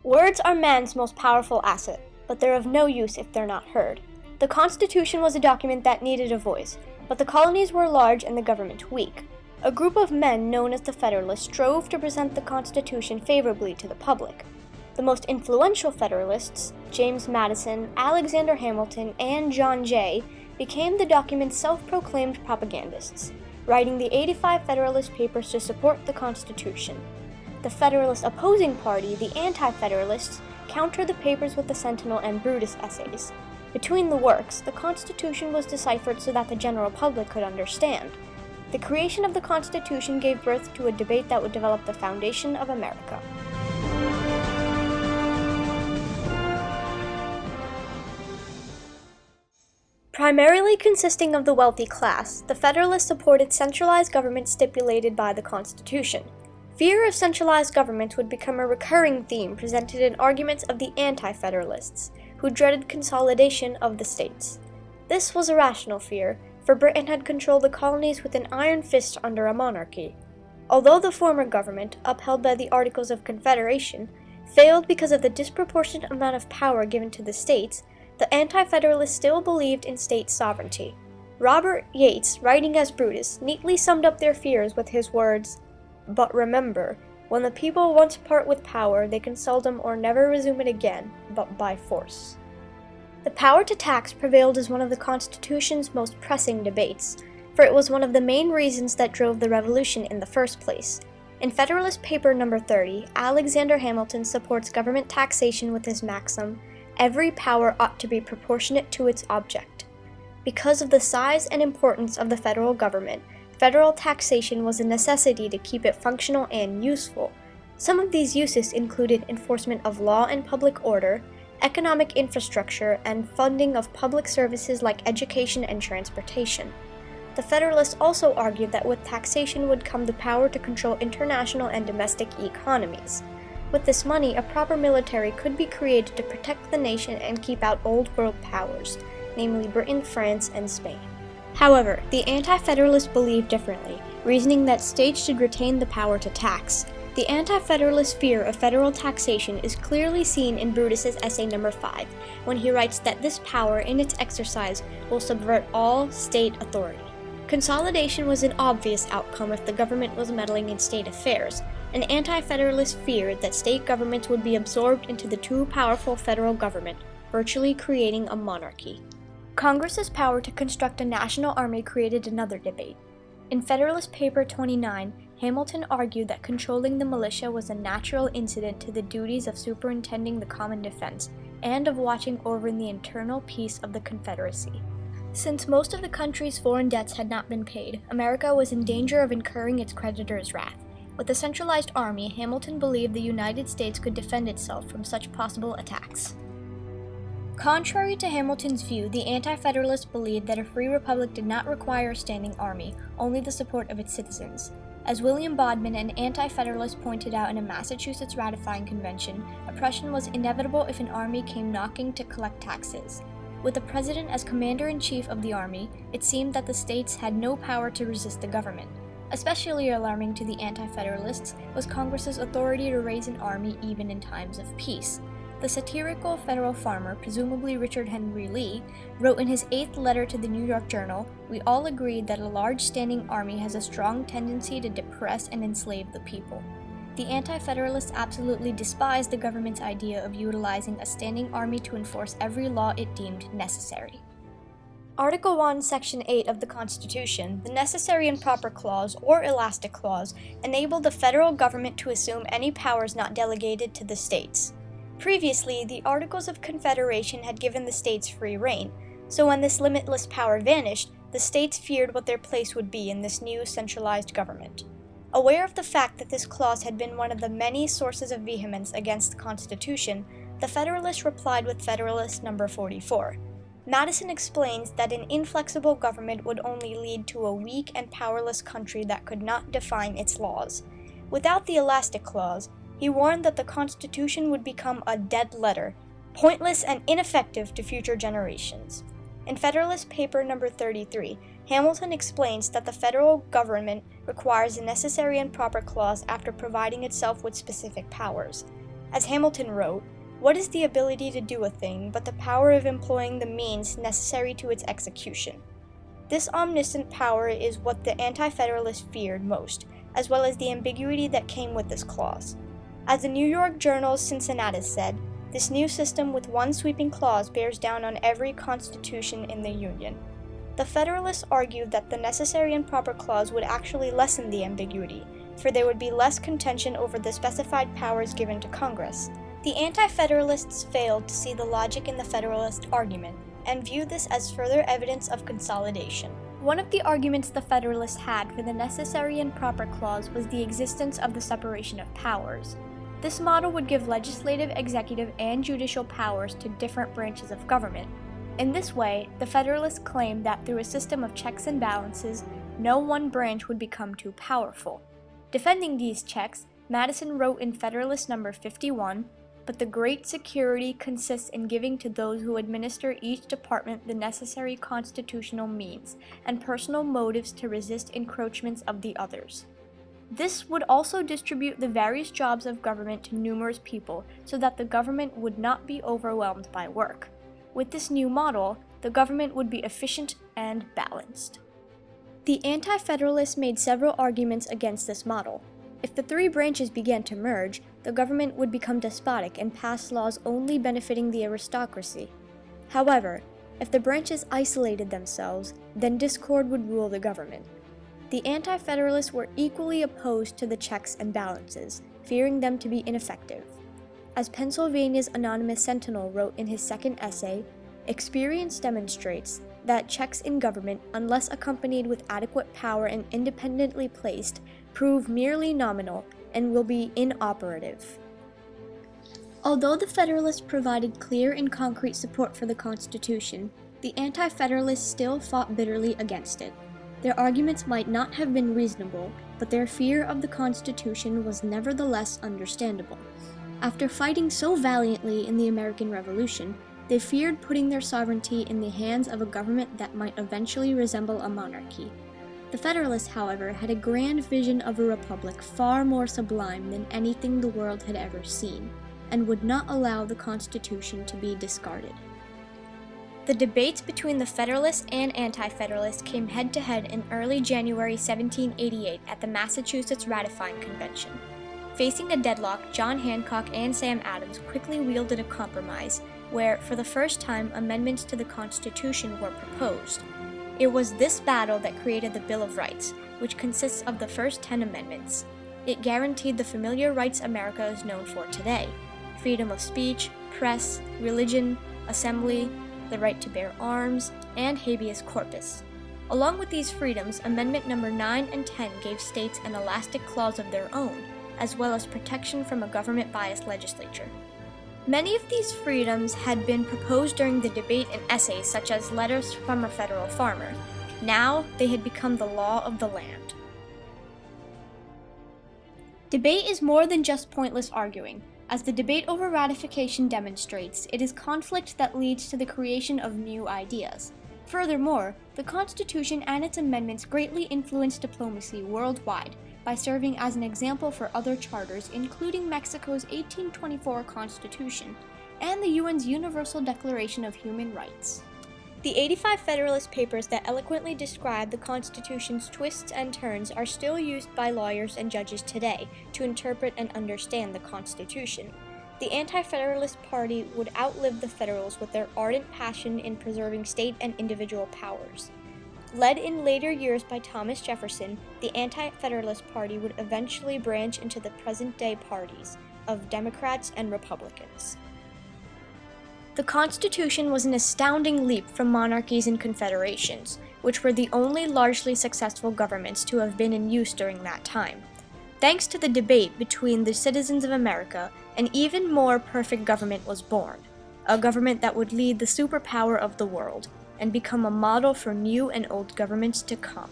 Words are man's most powerful asset, but they're of no use if they're not heard. The Constitution was a document that needed a voice, but the colonies were large and the government weak. A group of men known as the Federalists strove to present the Constitution favorably to the public. The most influential Federalists, James Madison, Alexander Hamilton, and John Jay, became the document's self-proclaimed propagandists, writing the 85 Federalist Papers to support the Constitution. The Federalist opposing party, the Anti-Federalists, countered the papers with the Sentinel and Brutus essays. Between the works, the Constitution was deciphered so that the general public could understand. The creation of the Constitution gave birth to a debate that would develop the foundation of America. Primarily consisting of the wealthy class, the Federalists supported centralized government stipulated by the Constitution. Fear of centralized government would become a recurring theme presented in arguments of the Anti-Federalists, who dreaded consolidation of the states. This was a rational fear, for Britain had controlled the colonies with an iron fist under a monarchy. Although the former government, upheld by the Articles of Confederation, failed because of the disproportionate amount of power given to the states, the Anti-Federalists still believed in state sovereignty. Robert Yates, writing as Brutus, neatly summed up their fears with his words, "But remember, when the people once part with power, they can seldom or never resume it again, but by force." The power to tax prevailed as one of the Constitution's most pressing debates, for it was one of the main reasons that drove the Revolution in the first place. In Federalist Paper No. 30, Alexander Hamilton supports government taxation with his maxim, "Every power ought to be proportionate to its object." Because of the size and importance of the federal government, federal taxation was a necessity to keep it functional and useful. Some of these uses included enforcement of law and public order, economic infrastructure, and funding of public services like education and transportation. The Federalists also argued that with taxation would come the power to control international and domestic economies. With this money, a proper military could be created to protect the nation and keep out old world powers, namely Britain, France, and Spain. However, the Anti-Federalists believed differently, reasoning that states should retain the power to tax. The Anti-Federalist fear of federal taxation is clearly seen in Brutus's essay No. 5, when he writes that this power in its exercise will subvert all state authority. Consolidation was an obvious outcome if the government was meddling in state affairs, and Anti-Federalists feared that state governments would be absorbed into the too powerful federal government, virtually creating a monarchy. Congress's power to construct a national army created another debate. In Federalist Paper 29, Hamilton argued that controlling the militia was a natural incident to the duties of superintending the common defense and of watching over the internal peace of the Confederacy. Since most of the country's foreign debts had not been paid, America was in danger of incurring its creditors' wrath. With a centralized army, Hamilton believed the United States could defend itself from such possible attacks. Contrary to Hamilton's view, the Anti-Federalists believed that a free republic did not require a standing army, only the support of its citizens. As William Bodman, an Anti-Federalist, pointed out in a Massachusetts ratifying convention, oppression was inevitable if an army came knocking to collect taxes. With the president as commander-in-chief of the army, it seemed that the states had no power to resist the government. Especially alarming to the Anti-Federalists was Congress's authority to raise an army even in times of peace. The satirical federal farmer, presumably Richard Henry Lee, wrote in his 8th letter to the New York Journal, "We all agreed that a large standing army has a strong tendency to depress and enslave the people." The Anti-Federalists absolutely despised the government's idea of utilizing a standing army to enforce every law it deemed necessary. Article 1, Section 8 of the Constitution, the Necessary and Proper Clause, or Elastic Clause, enabled the federal government to assume any powers not delegated to the states. Previously, the Articles of Confederation had given the states free rein, so when this limitless power vanished, the states feared what their place would be in this new centralized government. Aware of the fact that this clause had been one of the many sources of vehemence against the Constitution, the Federalists replied with Federalist No. 44. Madison explains that an inflexible government would only lead to a weak and powerless country that could not define its laws. Without the Elastic Clause, he warned that the Constitution would become a dead letter, pointless and ineffective to future generations. In Federalist Paper No. 33, Hamilton explains that the federal government requires a necessary and proper clause after providing itself with specific powers. As Hamilton wrote, "What is the ability to do a thing but the power of employing the means necessary to its execution?" This omniscient power is what the Anti-Federalists feared most, as well as the ambiguity that came with this clause. As the New York Journal's Cincinnatus said, "This new system with one sweeping clause bears down on every constitution in the Union." The Federalists argued that the necessary and proper clause would actually lessen the ambiguity, for there would be less contention over the specified powers given to Congress. The Anti-Federalists failed to see the logic in the Federalist argument, and viewed this as further evidence of consolidation. One of the arguments the Federalists had for the necessary and proper clause was the existence of the separation of powers. This model would give legislative, executive, and judicial powers to different branches of government. In this way, the Federalists claimed that through a system of checks and balances, no one branch would become too powerful. Defending these checks, Madison wrote in Federalist No. 51, "But the great security consists in giving to those who administer each department the necessary constitutional means and personal motives to resist encroachments of the others." This would also distribute the various jobs of government to numerous people so that the government would not be overwhelmed by work. With this new model, the government would be efficient and balanced. The Anti-Federalists made several arguments against this model. If the three branches began to merge, the government would become despotic and pass laws only benefiting the aristocracy. However, if the branches isolated themselves, then discord would rule the government. The Anti-Federalists were equally opposed to the checks and balances, fearing them to be ineffective. As Pennsylvania's Anonymous Sentinel wrote in his second essay, "Experience demonstrates that checks in government, unless accompanied with adequate power and independently placed, prove merely nominal and will be inoperative." Although the Federalists provided clear and concrete support for the Constitution, the Anti-Federalists still fought bitterly against it. Their arguments might not have been reasonable, but their fear of the Constitution was nevertheless understandable. After fighting so valiantly in the American Revolution, they feared putting their sovereignty in the hands of a government that might eventually resemble a monarchy. The Federalists, however, had a grand vision of a republic far more sublime than anything the world had ever seen, and would not allow the Constitution to be discarded. The debates between the Federalists and Anti-Federalists came head-to-head in early January 1788 at the Massachusetts Ratifying Convention. Facing a deadlock, John Hancock and Sam Adams quickly wielded a compromise, where, for the first time, amendments to the Constitution were proposed. It was this battle that created the Bill of Rights, which consists of the first 10 amendments. It guaranteed the familiar rights America is known for today: freedom of speech, press, religion, assembly, the right to bear arms, and habeas corpus. Along with these freedoms, Amendment No. 9 and 10 gave states an elastic clause of their own, as well as protection from a government-biased legislature. Many of these freedoms had been proposed during the debate in essays such as Letters from a Federal Farmer. Now, they had become the law of the land. Debate is more than just pointless arguing. As the debate over ratification demonstrates, it is conflict that leads to the creation of new ideas. Furthermore, the Constitution and its amendments greatly influenced diplomacy worldwide by serving as an example for other charters, including Mexico's 1824 Constitution and the UN's Universal Declaration of Human Rights. The 85 Federalist Papers that eloquently describe the Constitution's twists and turns are still used by lawyers and judges today to interpret and understand the Constitution. The Anti-Federalist Party would outlive the Federals with their ardent passion in preserving state and individual powers. Led in later years by Thomas Jefferson, the Anti-Federalist Party would eventually branch into the present-day parties of Democrats and Republicans. The Constitution was an astounding leap from monarchies and confederations, which were the only largely successful governments to have been in use during that time. Thanks to the debate between the citizens of America, an even more perfect government was born, a government that would lead the superpower of the world and become a model for new and old governments to come.